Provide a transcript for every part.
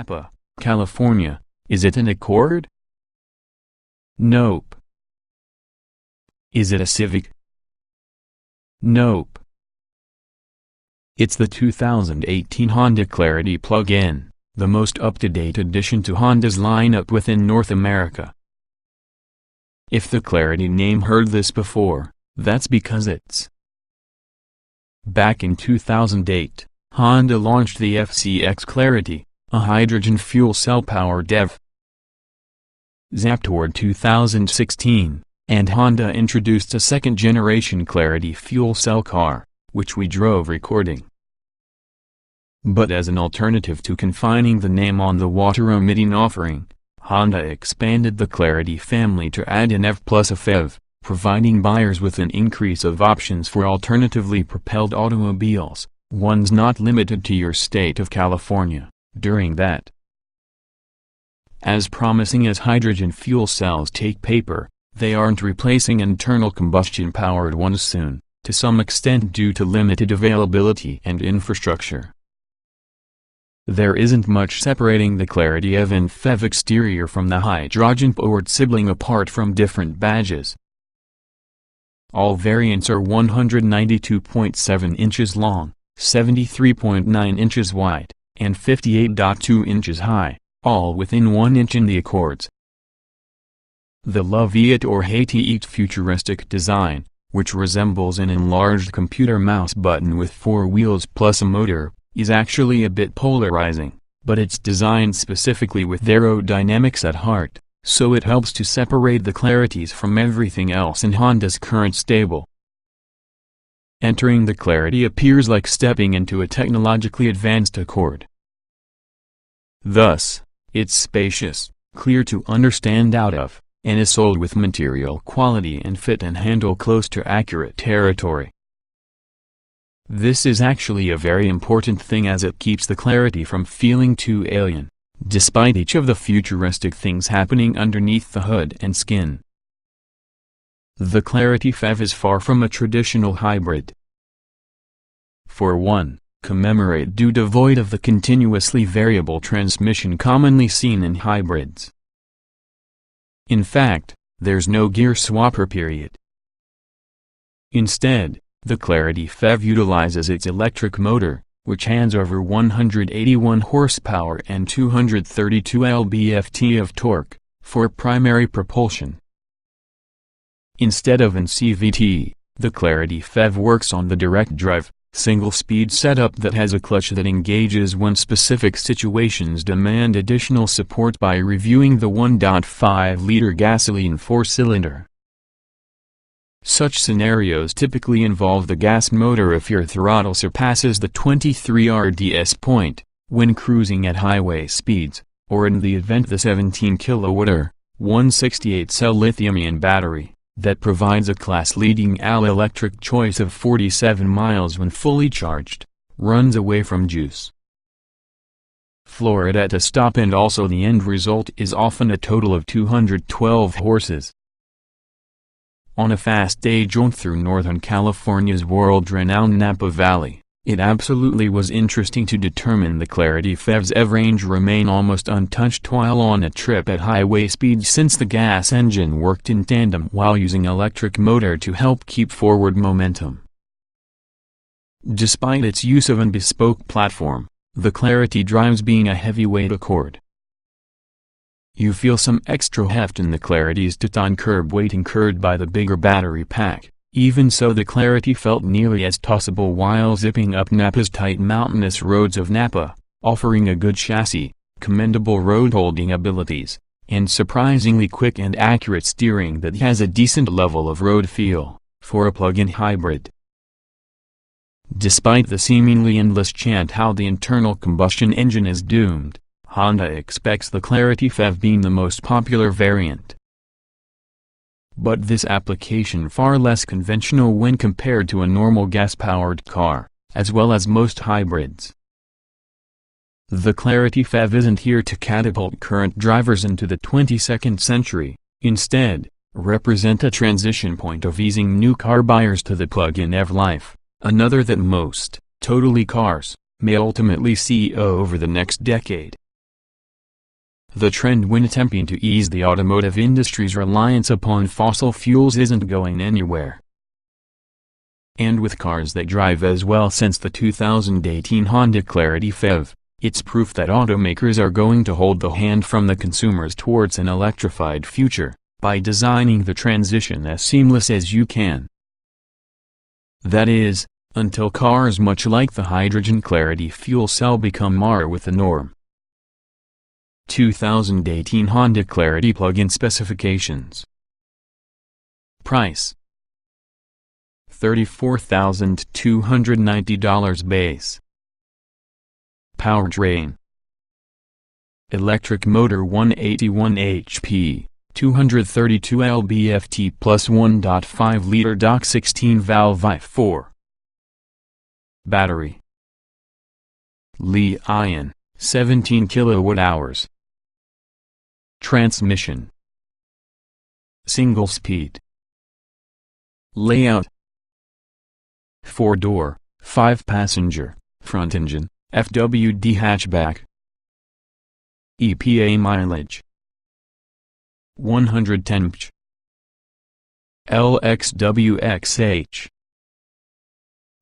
Napa, California. Is it an Accord? Nope. Is it a Civic? Nope. It's the 2018 Honda Clarity plug-in, the most up-to-date addition to Honda's lineup within North America. If the Clarity name heard this before, that's because it's. Back in 2008, Honda launched the FCX Clarity, a hydrogen fuel cell-powered EV. Zap toward 2016, and Honda introduced a second-generation Clarity fuel cell car, which we drove recording. But as an alternative to confining the name on the water-emitting offering, Honda expanded the Clarity family to add an EV plus a FEV, providing buyers with an increase of options for alternatively propelled automobiles, ones not limited to your state of California, during that. As promising as hydrogen fuel cells take paper, they aren't replacing internal combustion-powered ones soon, to some extent due to limited availability and infrastructure. There isn't much separating the Clarity EV and FEV exterior from the hydrogen-powered sibling apart from different badges. All variants are 192.7 inches long, 73.9 inches wide, and 58.2 inches high, all within 1 inch in the Accords. The love it or hate it futuristic design, which resembles an enlarged computer mouse button with 4 wheels plus a motor, is actually a bit polarizing, but it's designed specifically with aerodynamics at heart, so it helps to separate the Clarities from everything else in Honda's current stable. Entering the Clarity appears like stepping into a technologically advanced Accord. Thus, it's spacious, clear to understand out of, and is sold with material quality and fit and handle close to accurate territory. This is actually a very important thing as it keeps the Clarity from feeling too alien, despite each of the futuristic things happening underneath the hood and skin. The Clarity FEV is far from a traditional hybrid. For one, commemorate due devoid of the continuously variable transmission commonly seen in hybrids. In fact, there's no gear swapper period. Instead, the Clarity FEV utilizes its electric motor, which hands over 181 horsepower and 232 lb-ft of torque, for primary propulsion. Instead of an CVT, the Clarity FEV works on the direct drive, single-speed setup that has a clutch that engages when specific situations demand additional support by reviewing the 1.5-liter gasoline 4-cylinder. Such scenarios typically involve the gas motor if your throttle surpasses the 23 RDS point, when cruising at highway speeds, or in the event the 17 kWh, 168-cell lithium-ion battery, that provides a class-leading all-electric choice of 47 miles when fully charged, runs away from juice. Floor it at a stop, and also the end result is often a total of 212 horses. On a fast day jaunt through Northern California's world-renowned Napa Valley, it absolutely was interesting to determine the Clarity FEV's EV range remain almost untouched while on a trip at highway speeds, since the gas engine worked in tandem while using electric motor to help keep forward momentum. Despite its use of a bespoke platform, the Clarity drives being a heavyweight Accord. You feel some extra heft in the Clarity's two-ton curb weight incurred by the bigger battery pack. Even so, the Clarity felt nearly as tossable while zipping up Napa's tight mountainous roads of Napa, offering a good chassis, commendable road-holding abilities, and surprisingly quick and accurate steering that has a decent level of road feel, for a plug-in hybrid. Despite the seemingly endless chant how the internal combustion engine is doomed, Honda expects the Clarity FEV being the most popular variant. But this application far less conventional when compared to a normal gas-powered car, as well as most hybrids. The Clarity FEV isn't here to catapult current drivers into the 22nd century, instead, represent a transition point of easing new car buyers to the plug-in EV life, another that most, totally cars, may ultimately see over the next decade. The trend when attempting to ease the automotive industry's reliance upon fossil fuels isn't going anywhere. And with cars that drive as well since the 2018 Honda Clarity FEV, it's proof that automakers are going to hold the hand from the consumers towards an electrified future, by designing the transition as seamless as you can. That is, until cars much like the hydrogen Clarity fuel cell become more with the norm. 2018 Honda Clarity plug-in specifications. Price: $34,290 base. Powertrain: electric motor 181 HP, 232 lb-ft plus 1.5-liter DOC 16-valve i4. Battery: Li-ion, 17 kWh. Transmission: single speed. Layout: 4-door, 5-passenger, front engine, FWD hatchback. EPA mileage: 110 mph. LXWXH: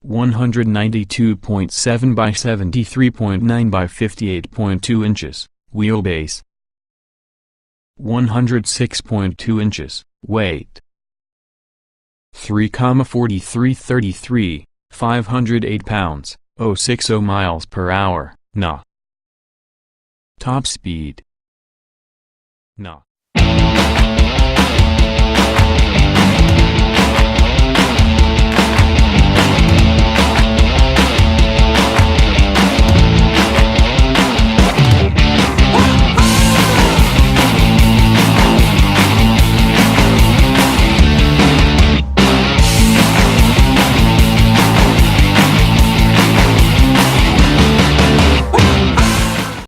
192.7 by 73.9 by 58.2 inches, wheelbase. 106.2 inches, weight. 3,4333, 508 pounds, 060 miles per hour, NA. Top speed. NA.